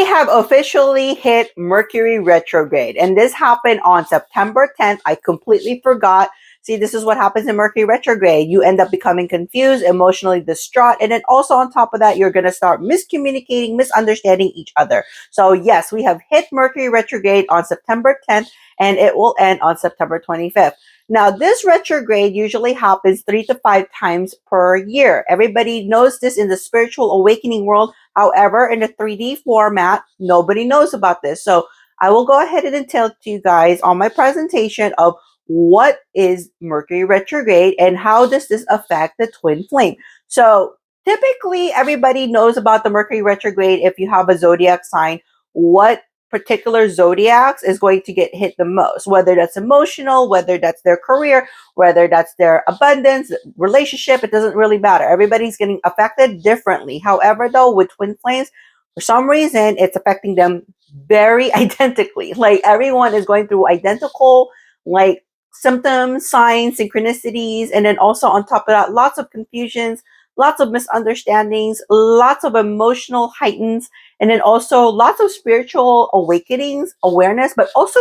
have officially hit Mercury retrograde, and this happened on September 10th. I completely forgot. See, this is what happens in Mercury retrograde. You end up becoming confused, emotionally distraught, and then also on top of that, you're going to start miscommunicating, misunderstanding each other. So yes, we have hit Mercury retrograde on September 10th, and it will end on September 25th. Now, this retrograde usually happens 3 to 5 times per year. Everybody knows this in the spiritual awakening world. However, in the 3D format, nobody knows about this. So I will go ahead and tell to you guys on my presentation of what is Mercury retrograde and how does this affect the twin flame. So typically, everybody knows about the Mercury retrograde if you have a zodiac sign, what particular zodiacs is going to get hit the most, whether that's emotional, whether that's their career, whether that's their abundance, relationship, it doesn't really matter. Everybody's getting affected differently. However, though, with twin flames, for some reason, it's affecting them very identically. Like everyone is going through identical, like symptoms, signs, synchronicities, and then also on top of that, lots of confusions, lots of misunderstandings, lots of emotional heightens, and then also lots of spiritual awakenings, awareness, but also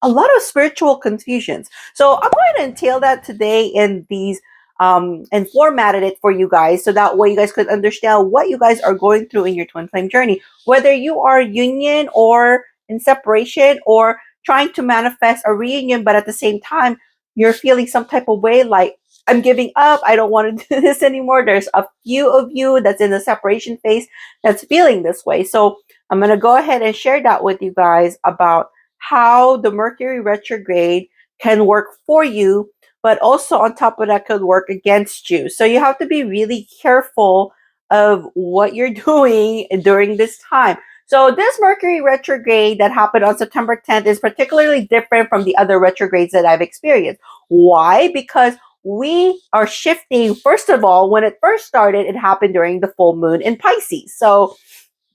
a lot of spiritual confusions. So I'm going to entail that today in these and formatted it for you guys so that way you guys could understand what you guys are going through in your twin flame journey, whether you are union or in separation or trying to manifest a reunion, but at the same time you're feeling some type of way like, I'm giving up, I don't want to do this anymore. There's a few of you that's in the separation phase that's feeling this way. So I'm going to go ahead and share that with you guys about how the Mercury retrograde can work for you, but also on top of that could work against you. So you have to be really careful of what you're doing during this time. So this Mercury retrograde that happened on September 10th is particularly different from the other retrogrades that I've experienced. Why? Because we are shifting. First of all, when it first started, it happened during the full moon in Pisces. So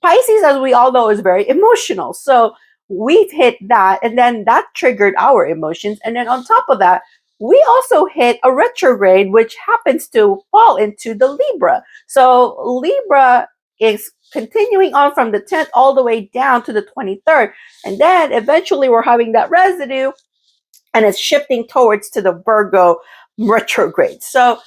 Pisces, as we all know, is very emotional. So we've hit that, and then that triggered our emotions. And then on top of that, we also hit a retrograde, which happens to fall into the Libra. So Libra is continuing on from the 10th all the way down to the 23rd. And then eventually we're having that residue, and it's shifting towards to the Virgo retrograde. So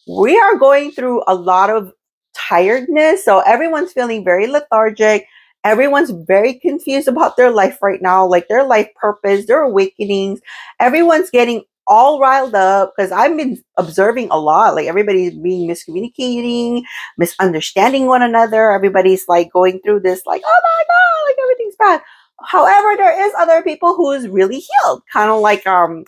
we are going through a lot of tiredness. So everyone's feeling very lethargic. Everyone's very confused about their life right now, like their life purpose, their awakenings. Everyone's getting all riled up because I've been observing a lot. Like everybody's being miscommunicating, misunderstanding one another. Everybody's like going through this, like, oh my God, like everything's bad. However, there is other people who's really healed, kind of like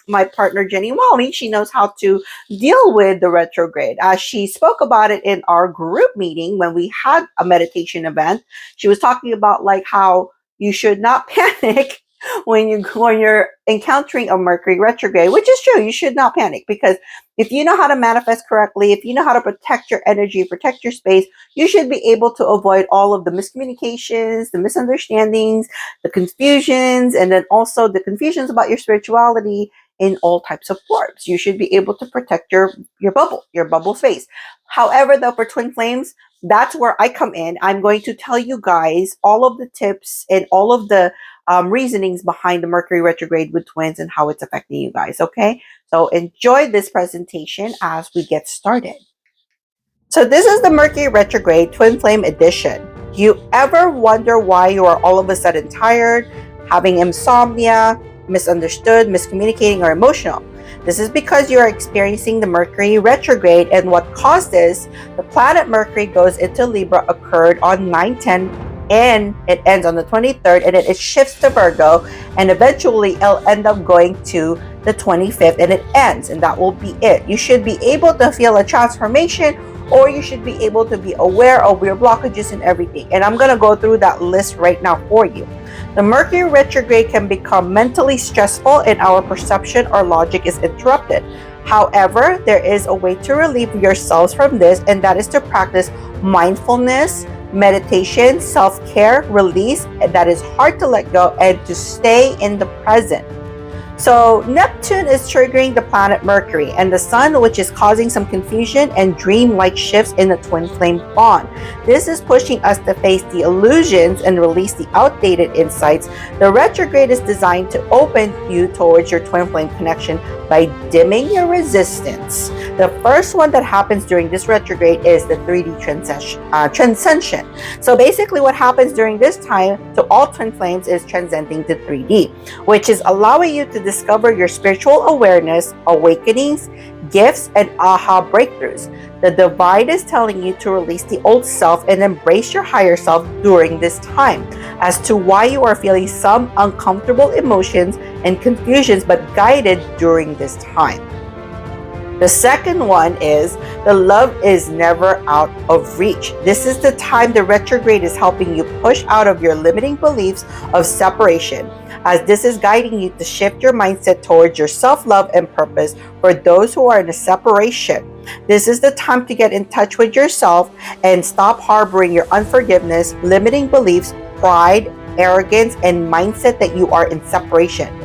my partner Jenny Wally. She knows how to deal with the retrograde. She spoke about it in our group meeting when we had a meditation event. She was talking about like how you should not panic when you're encountering a Mercury retrograde, which is true. You should not panic because if you know how to manifest correctly, if you know how to protect your energy, protect your space, you should be able to avoid all of the miscommunications, the misunderstandings, the confusions, and then also the confusions about your spirituality in all types of forms. You should be able to protect your bubble space. However, though, for twin flames, that's where I come in. I'm going to tell you guys all of the tips and all of the reasonings behind the Mercury retrograde with twins and how it's affecting you guys. Okay, so enjoy this presentation as we get started. So this is the Mercury retrograde twin flame edition. Do you ever wonder why you are all of a sudden tired, having insomnia, misunderstood, miscommunicating, or emotional? This is because you are experiencing the Mercury retrograde, and what caused this, the planet Mercury goes into Libra, occurred on 9/10, and it ends on the 23rd, and it shifts to Virgo, and eventually it'll end up going to the 25th, and it ends, and that will be it. You should be able to feel a transformation, or you should be able to be aware of your blockages and everything. And I'm going to go through that list right now for you. The Mercury retrograde can become mentally stressful and our perception or logic is interrupted. However, there is a way to relieve yourselves from this, and that is to practice mindfulness, meditation, self-care, release, and that is hard to let go, and to stay in the present. So Neptune is triggering the planet Mercury and the Sun, which is causing some confusion and dream-like shifts in the twin flame bond. This is pushing us to face the illusions and release the outdated insights. The retrograde is designed to open you towards your twin flame connection by dimming your resistance. The first one that happens during this retrograde is the 3D transcension. So basically what happens during this time to all twin flames is transcending to 3D, which is allowing you to discover your spiritual awareness, awakenings, gifts, and aha breakthroughs. The divine is telling you to release the old self and embrace your higher self during this time. As to why you are feeling some uncomfortable emotions and confusions, but guided during this time. The second one is the love is never out of reach. This is the time the retrograde is helping you push out of your limiting beliefs of separation, as this is guiding you to shift your mindset towards your self-love and purpose for those who are in a separation. This is the time to get in touch with yourself and stop harboring your unforgiveness, limiting beliefs, pride, arrogance, and mindset that you are in separation.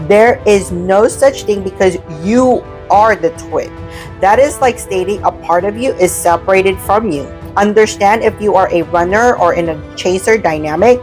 There is no such thing because you are the twin. That is like stating a part of you is separated from you. Understand, if you are a runner or in a chaser dynamic,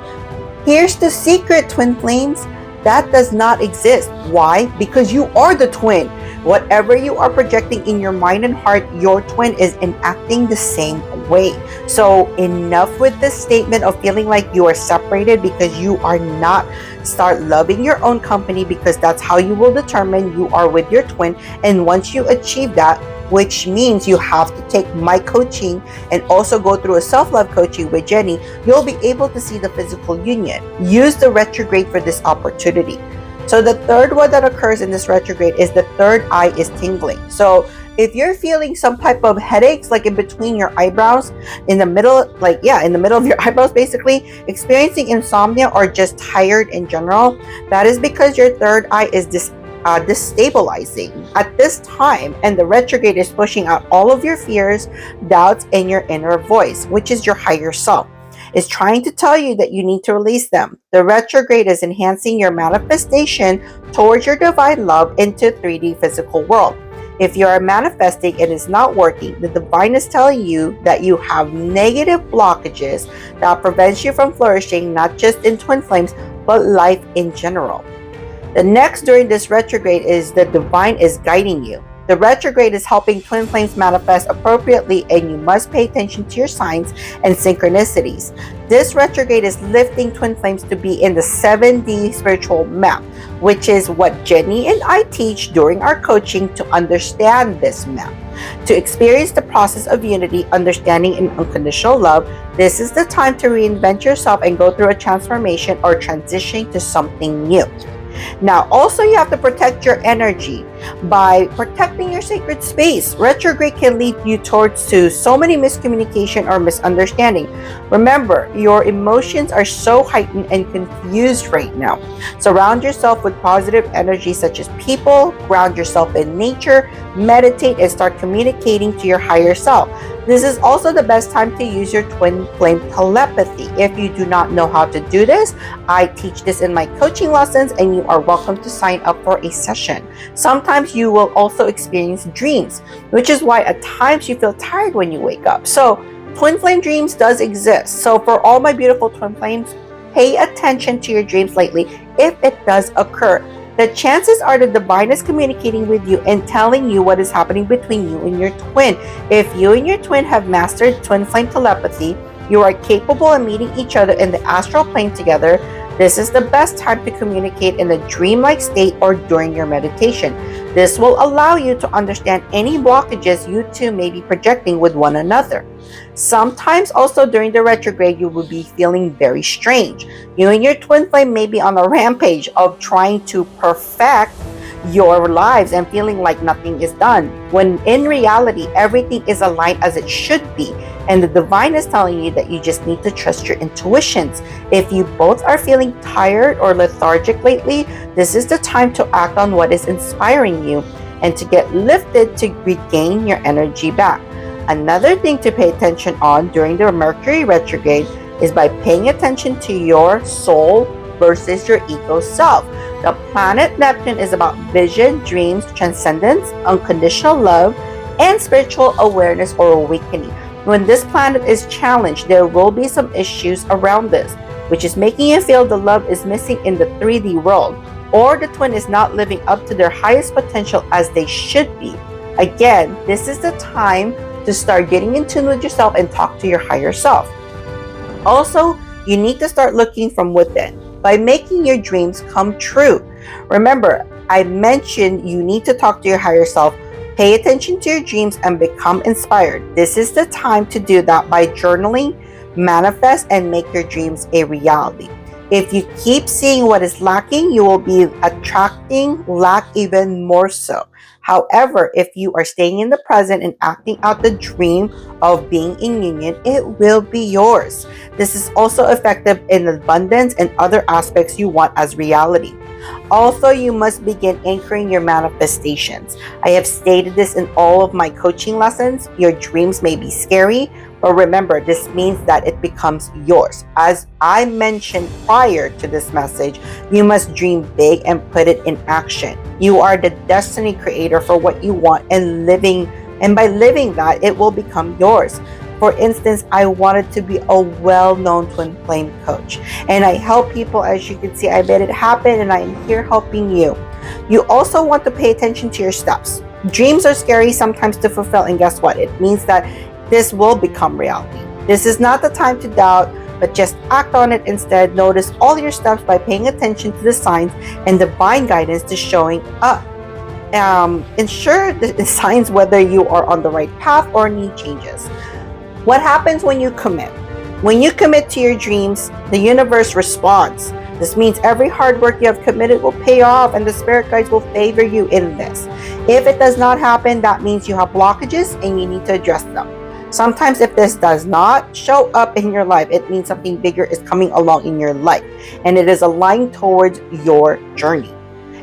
here's the secret, twin flames. That does not exist. Why? Because you are the twin. Whatever you are projecting in your mind and heart, your twin is enacting the same way. So enough with this statement of feeling like you are separated because you are not. Start loving your own company, because that's how you will determine you are with your twin. And once you achieve that, which means you have to take my coaching and also go through a self-love coaching with Jenny, you'll be able to see the physical union. Use the retrograde for this opportunity. So the third one that occurs in this retrograde is the third eye is tingling. So if you're feeling some type of headaches, like in between your eyebrows, in the middle, in the middle of your eyebrows, basically experiencing insomnia or just tired in general, that is because your third eye is destabilizing at this time, and the retrograde is pushing out all of your fears, doubts, and your inner voice, which is your higher self. Is trying to tell you that you need to release them. The retrograde is enhancing your manifestation towards your divine love into 3D physical world. If you are manifesting and it's not working, the divine is telling you that you have negative blockages that prevents you from flourishing, not just in twin flames, but life in general. The next during this retrograde is the divine is guiding you. The retrograde is helping twin flames manifest appropriately, and you must pay attention to your signs and synchronicities. This retrograde is lifting twin flames to be in the 7D spiritual map, which is what Jenny and I teach during our coaching to understand this map. To experience the process of unity, understanding, and unconditional love, this is the time to reinvent yourself and go through a transformation or transition to something new. Now, also you have to protect your energy by protecting your sacred space. Retrograde can lead you towards so many miscommunication or misunderstanding. Remember, your emotions are so heightened and confused right now. Surround yourself with positive energy such as people, ground yourself in nature, meditate, and start communicating to your higher self. This is also the best time to use your twin flame telepathy. If you do not know how to do this, I teach this in my coaching lessons, and you are welcome to sign up for a session. Sometimes you will also experience dreams, which is why at times you feel tired when you wake up. So twin flame dreams does exist. So for all my beautiful twin flames, pay attention to your dreams lately if it does occur. The chances are the divine is communicating with you and telling you what is happening between you and your twin. If you and your twin have mastered twin flame telepathy, you are capable of meeting each other in the astral plane together. This is the best time to communicate in a dreamlike state or during your meditation. This will allow you to understand any blockages you two may be projecting with one another. Sometimes also during the retrograde, you will be feeling very strange. You and your twin flame may be on a rampage of trying to perfect your lives and feeling like nothing is done, when in reality, everything is aligned as it should be. And the divine is telling you that you just need to trust your intuitions. If you both are feeling tired or lethargic lately, this is the time to act on what is inspiring you and to get lifted to regain your energy back. Another thing to pay attention on during the Mercury retrograde is by paying attention to your soul versus your ego self. The planet Neptune is about vision, dreams, transcendence, unconditional love, and spiritual awareness or awakening. When this planet is challenged, there will be some issues around this, which is making you feel the love is missing in the 3D world, or the twin is not living up to their highest potential as they should be. Again, this is the time to start getting in tune with yourself and talk to your higher self. Also, you need to start looking from within by making your dreams come true. Remember, I mentioned you need to talk to your higher self. Pay attention to your dreams and become inspired. This is the time to do that by journaling, manifest, and make your dreams a reality. If you keep seeing what is lacking, you will be attracting lack even more so. However, if you are staying in the present and acting out the dream of being in union, it will be yours. This is also effective in abundance and other aspects you want as reality. Also, you must begin anchoring your manifestations. I have stated this in all of my coaching lessons. Your dreams may be scary, but remember, this means that it becomes yours. As I mentioned prior to this message, you must dream big and put it in action. You are the destiny creator for what you want, and by living that, it will become yours. For instance, I wanted to be a well-known twin flame coach, and I help people. As you can see, I made it happen, and I am here helping you. You also want to pay attention to your steps. Dreams are scary sometimes to fulfill, and guess what? It means that this will become reality. This is not the time to doubt, but just act on it instead. Notice all your steps by paying attention to the signs and divine guidance to showing up. Ensure the signs whether you are on the right path or need changes. What happens when you commit? When you commit to your dreams, the universe responds. This means every hard work you have committed will pay off, and the spirit guides will favor you in this. If it does not happen, that means you have blockages and you need to address them. Sometimes if this does not show up in your life, it means something bigger is coming along in your life, and it is aligned towards your journey.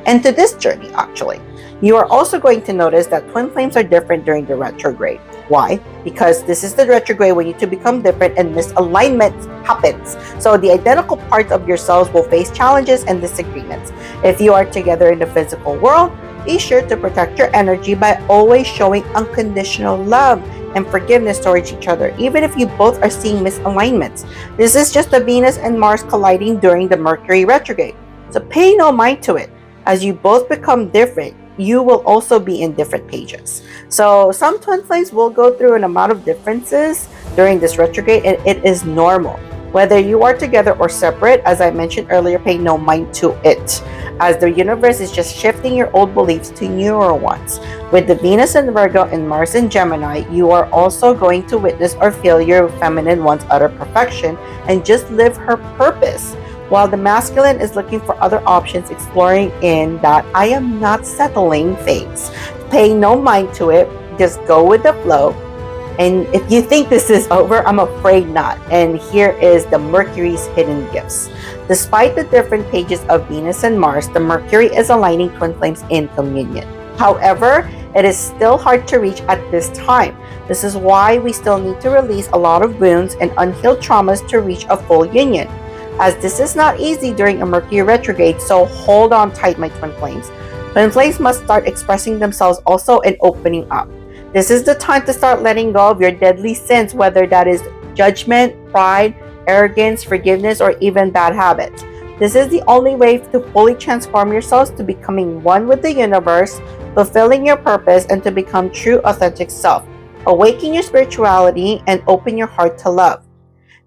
And to this journey, actually, you are also going to notice that twin flames are different during the retrograde. Why? Because this is the retrograde when you two become different and misalignment happens. So the identical parts of yourselves will face challenges and disagreements. If you are together in the physical world, be sure to protect your energy by always showing unconditional love and forgiveness towards each other, even if you both are seeing misalignments. This is just the Venus and Mars colliding during the Mercury retrograde. So pay no mind to it. As you both become different, you will also be in different pages. So some twin flames will go through an amount of differences during this retrograde, and it is normal. Whether you are together or separate, as I mentioned earlier, pay no mind to it, as the universe is just shifting your old beliefs to newer ones. With the Venus in Virgo and Mars in Gemini, you are also going to witness or feel your feminine one's utter perfection and just live her purpose, while the masculine is looking for other options, exploring in that I am not settling phase. Pay no mind to it, just go with the flow. And if you think this is over, I'm afraid not. And here is the Mercury's hidden gifts. Despite the different pages of Venus and Mars, the Mercury is aligning twin flames in communion. However, it is still hard to reach at this time. This is why we still need to release a lot of wounds and unhealed traumas to reach a full union, as this is not easy during a Mercury retrograde. So hold on tight, my twin flames. Twin flames must start expressing themselves also and opening up. This is the time to start letting go of your deadly sins, whether that is judgment, pride, arrogance, forgiveness, or even bad habits. This is the only way to fully transform yourselves to becoming one with the universe, fulfilling your purpose, and to become true, authentic self. Awaken your spirituality and open your heart to love.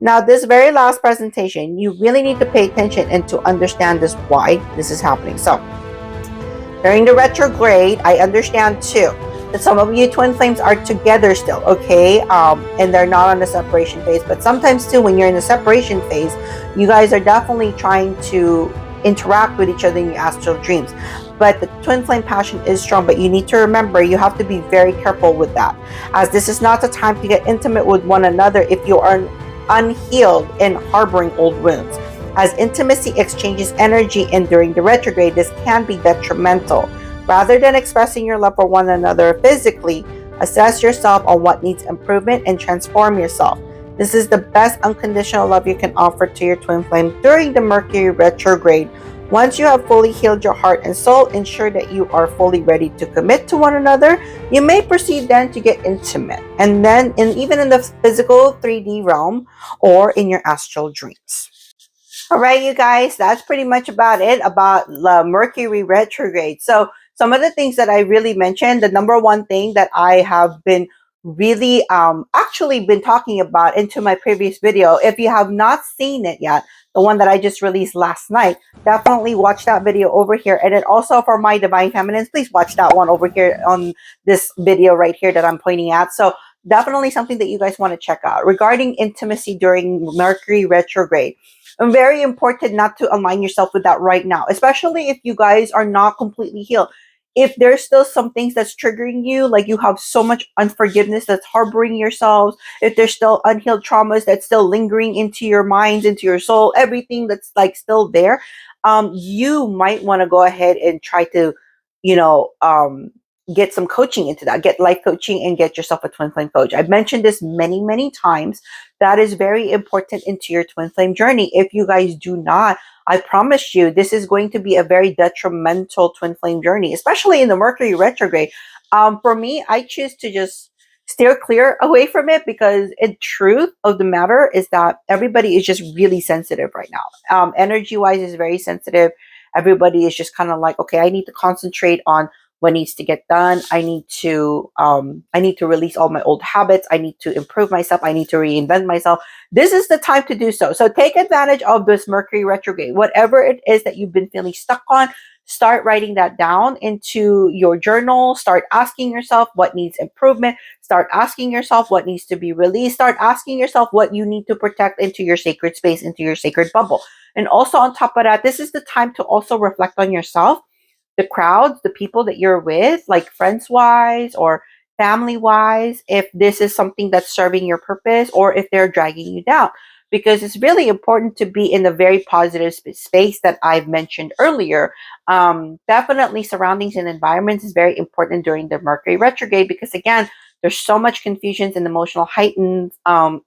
Now, this very last presentation, you really need to pay attention and to understand this, why this is happening. So, during the retrograde, I understand too that some of you twin flames are together still, okay? And they're not on the separation phase. But sometimes too, when you're in the separation phase, you guys are definitely trying to interact with each other in your astral dreams. But the twin flame passion is strong, but you need to remember you have to be very careful with that, as this is not the time to get intimate with one another if you are unhealed and harboring old wounds, as intimacy exchanges energy, and during the retrograde, this can be detrimental. Rather than expressing your love for one another physically, assess yourself on what needs improvement and transform yourself. This is the best unconditional love you can offer to your twin flame during the Mercury retrograde. Once you have fully healed your heart and soul, ensure that you are fully ready to commit to one another. You may proceed then to get intimate, and then even in the physical 3D realm or in your astral dreams. All right, you guys, that's pretty much about it about the Mercury retrograde. So, some of the things that I really mentioned, the number one thing that I have been really actually been talking about into my previous video. If you have not seen it yet, the one that I just released last night, definitely watch that video over here. And then also for my divine feminines, please watch that one over here on this video right here that I'm pointing at. So, definitely something that you guys want to check out regarding intimacy during Mercury retrograde. Very important not to align yourself with that right now, especially if you guys are not completely healed. If there's still some things that's triggering you, like you have so much unforgiveness that's harboring yourselves, if there's still unhealed traumas that's still lingering into your minds, into your soul, everything that's like still there, you might want to go ahead and try to, you know, get some coaching into that. Get life coaching and get yourself a twin flame coach. I've mentioned this many, many times. That is very important into your twin flame journey. If you guys do not, I promise you, this is going to be a very detrimental twin flame journey, especially in the Mercury retrograde. For me, I choose to just steer clear away from it because the truth of the matter is that everybody is just really sensitive right now. Energy wise is very sensitive. Everybody is just kind of like, okay, I need to concentrate on what needs to get done. I need to release all my old habits. I need to improve myself. I need to reinvent myself. This is the time to do so. So take advantage of this Mercury retrograde. Whatever it is that you've been feeling stuck on, start writing that down into your journal. Start asking yourself what needs improvement. Start asking yourself what needs to be released. Start asking yourself what you need to protect into your sacred space, into your sacred bubble. And also on top of that, this is the time to also reflect on yourself, the crowds, the people that you're with, like friends wise or family wise, if this is something that's serving your purpose or if they're dragging you down. Because it's really important to be in a very positive space that I've mentioned earlier. Definitely surroundings and environments is very important during the Mercury retrograde because, again, there's so much confusion and emotional heightened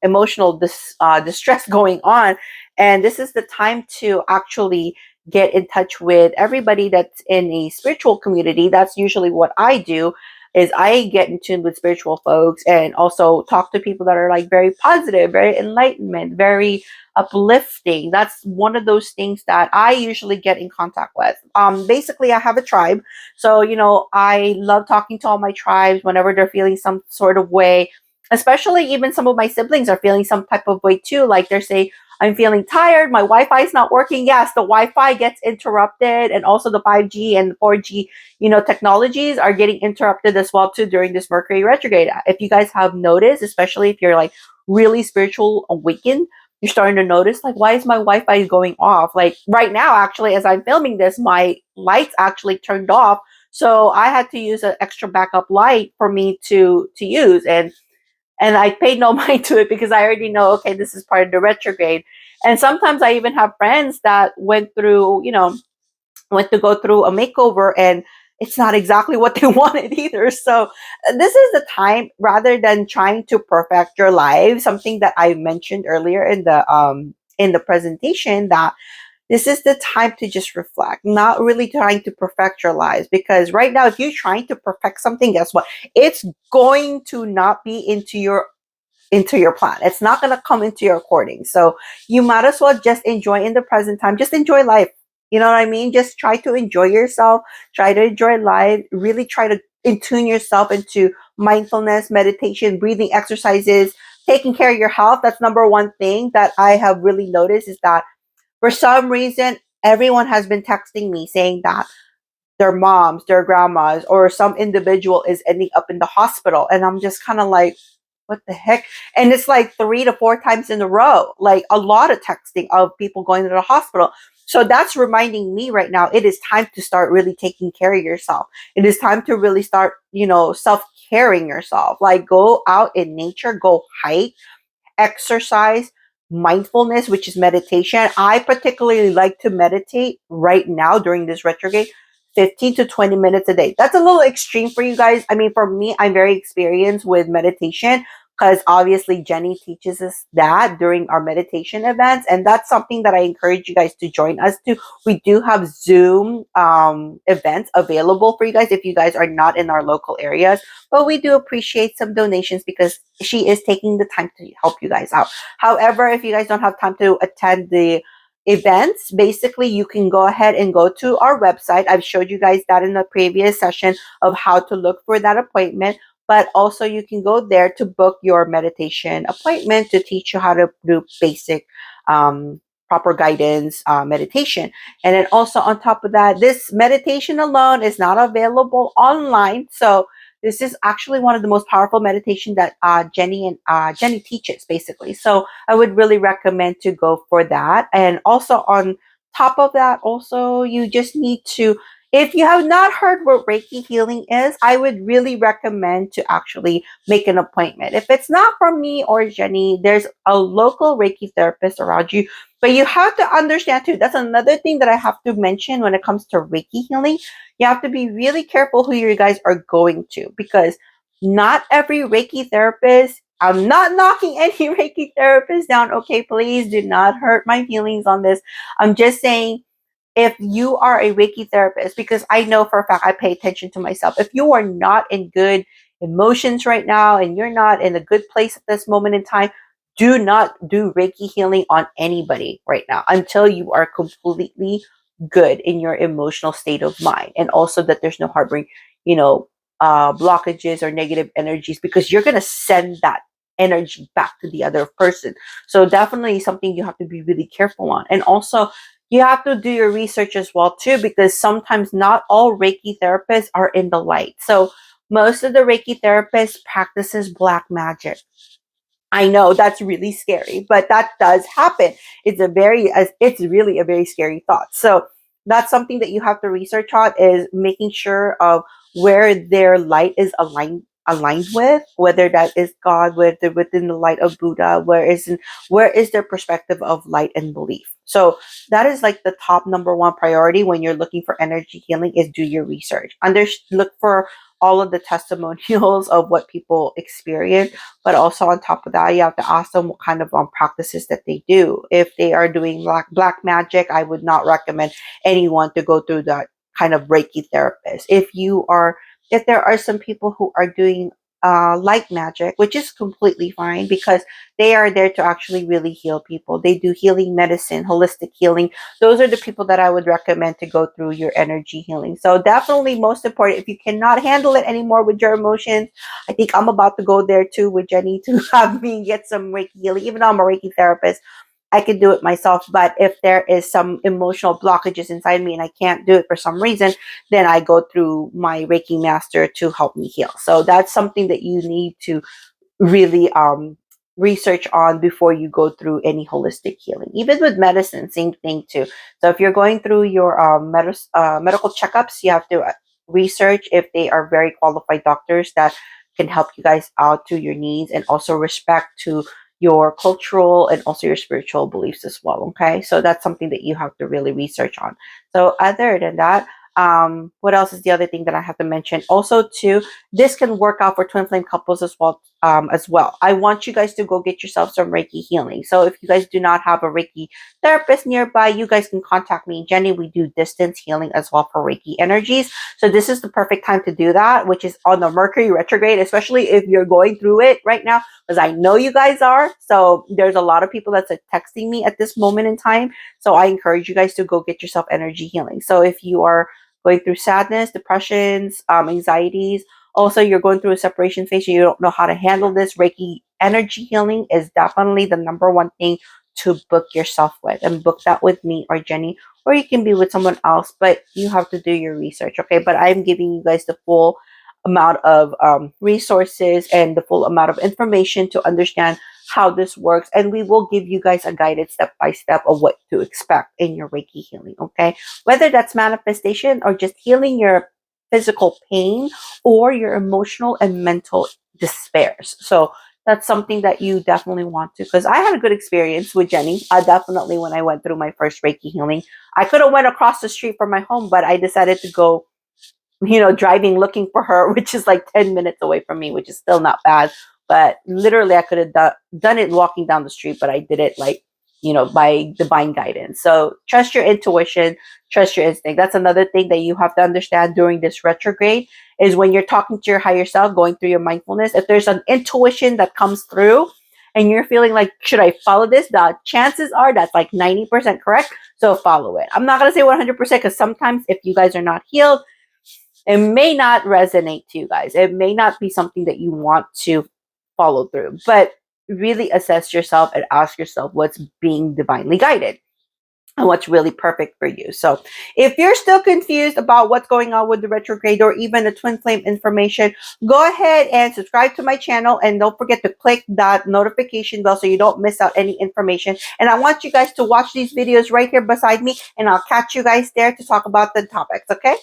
emotional distress going on. And this is the time to actually get in touch with everybody that's in a spiritual community. That's usually what I do, is I get in tune with spiritual folks and also talk to people that are like very positive, very enlightenment, very uplifting. That's one of those things that I usually get in contact with. Basically I have a tribe. So, I love talking to all my tribes whenever they're feeling some sort of way. Especially even some of my siblings are feeling some type of way too. Like they're saying, I'm feeling tired. My Wi-Fi is not working. Yes, the Wi-Fi gets interrupted, and also the 5G and 4G, technologies are getting interrupted as well too during this Mercury retrograde. If you guys have noticed, especially if you're like really spiritual awakened, you're starting to notice like, why is my Wi-Fi going off? Like right now, actually, as I'm filming this, my lights actually turned off, so I had to use an extra backup light for me to use, and I paid no mind to it because I already know, okay, this is part of the retrograde. And sometimes I even have friends that went to go through a makeover and it's not exactly what they wanted either. So this is the time, rather than trying to perfect your life, something that I mentioned earlier in the presentation, that this is the time to just reflect, not really trying to perfect your lives. Because right now, if you're trying to perfect something, guess what? It's going to not be into your plan. It's not going to come into your recording. So you might as well just enjoy in the present time. Just enjoy life. You know what I mean? Just try to enjoy yourself. Try to enjoy life. Really try to tune yourself into mindfulness, meditation, breathing exercises, taking care of your health. That's number one thing that I have really noticed, is that for some reason, everyone has been texting me saying that their moms, their grandmas, or some individual is ending up in the hospital. And I'm just kind of like, what the heck? And it's like 3 to 4 times in a row, like a lot of texting of people going to the hospital. So that's reminding me right now, it is time to start really taking care of yourself. It is time to really start, self-caring yourself. Like go out in nature, go hike, exercise, mindfulness, which is meditation. I particularly like to meditate right now during this retrograde, 15 to 20 minutes a day. That's a little extreme for you guys. I mean, for me, I'm very experienced with meditation, because obviously Jenny teaches us that during our meditation events, and that's something that I encourage you guys to join us to. We do have Zoom events available for you guys if you guys are not in our local areas, but we do appreciate some donations because she is taking the time to help you guys out. However, if you guys don't have time to attend the events, basically you can go ahead and go to our website. I've showed you guys that in the previous session of how to look for that appointment, but also you can go there to book your meditation appointment to teach you how to do basic proper guidance meditation. And then also on top of that, this meditation alone is not available online. So this is actually one of the most powerful meditation that Jenny teaches, basically. So I would really recommend to go for that. And also on top of that, also you just need to, if you have not heard what Reiki healing is, I would really recommend to actually make an appointment. If it's not from me or Jenny, there's a local Reiki therapist around you. But you have to understand too, that's another thing that I have to mention when it comes to Reiki healing. You have to be really careful who you guys are going to, because not every Reiki therapist, I'm not knocking any Reiki therapist down. Okay, please do not hurt my feelings on this. I'm just saying, if you are a Reiki therapist, because I know for a fact I pay attention to myself, if you are not in good emotions right now and you're not in a good place at this moment in time, do not do Reiki healing on anybody right now until you are completely good in your emotional state of mind. And also that there's no harboring, blockages or negative energies, because you're going to send that energy back to the other person. So definitely something you have to be really careful on. And also, you have to do your research as well too, because sometimes not all Reiki therapists are in the light. So most of the Reiki therapists practices black magic. I know that's really scary, but that does happen. It's really a very scary thought. So that's something that you have to research on, is making sure of where their light is aligned with, whether that is God, whether within the light of Buddha, where is their perspective of light and belief. So that is like the top number one priority when you're looking for energy healing, is do your research. Look for all of the testimonials of what people experience, but also on top of that, you have to ask them what kind of practices that they do. If they are doing black magic, I would not recommend anyone to go through that kind of Reiki therapist. If there are some people who are doing light magic, which is completely fine, because they are there to actually really heal people. They do healing medicine, holistic healing. Those are the people that I would recommend to go through your energy healing. So definitely most important, if you cannot handle it anymore with your emotions, I think I'm about to go there too with Jenny to have me get some Reiki healing. Even though I'm a Reiki therapist, I can do it myself. But if there is some emotional blockages inside me and I can't do it for some reason, then I go through my Reiki master to help me heal. So that's something that you need to really research on before you go through any holistic healing. Even with medicine, same thing too. So if you're going through your medical checkups, you have to research if they are very qualified doctors that can help you guys out to your needs, and also respect to your cultural and also your spiritual beliefs as well. Okay, so that's something that you have to really research on. So other than that, what else is the other thing that I have to mention? Also, too, this can work out for twin flame couples as well. I want you guys to go get yourself some Reiki healing. So if you guys do not have a Reiki therapist nearby, you guys can contact me, Jenny. We do distance healing as well for Reiki energies. So this is the perfect time to do that, which is on the Mercury retrograde, especially if you're going through it right now, because I know you guys are. So there's a lot of people that's texting me at this moment in time. So I encourage you guys to go get yourself energy healing. So if you are going through sadness, depressions, anxieties, also you're going through a separation phase and you don't know how to handle this, Reiki energy healing is definitely the number one thing to book yourself with, and book that with me or Jenny, or you can be with someone else, but you have to do your research. Okay, but I'm giving you guys the full amount of resources and the full amount of information to understand how this works, and we will give you guys a guided step by step of what to expect in your Reiki healing. Okay, whether that's manifestation or just healing your physical pain or your emotional and mental despairs. So that's something that you definitely want to, because I had a good experience with Jenny. Definitely when I went through my first Reiki healing, I could have went across the street from my home, but I decided to go, driving looking for her, which is like 10 minutes away from me, which is still not bad. But literally, I could have done it walking down the street, but I did it like, by divine guidance. So trust your intuition, trust your instinct. That's another thing that you have to understand during this retrograde, is when you're talking to your higher self, going through your mindfulness, if there's an intuition that comes through and you're feeling like, should I follow this? The chances are that's like 90% correct. So follow it. I'm not going to say 100% because sometimes if you guys are not healed, it may not resonate to you guys. It may not be something that you want to follow through, but really assess yourself and ask yourself what's being divinely guided and what's really perfect for you. So if you're still confused about what's going on with the retrograde or even the twin flame information, go ahead and subscribe to my channel, and don't forget to click that notification bell so you don't miss out any information. And I want you guys to watch these videos right here beside me, and I'll catch you guys there to talk about the topics, okay?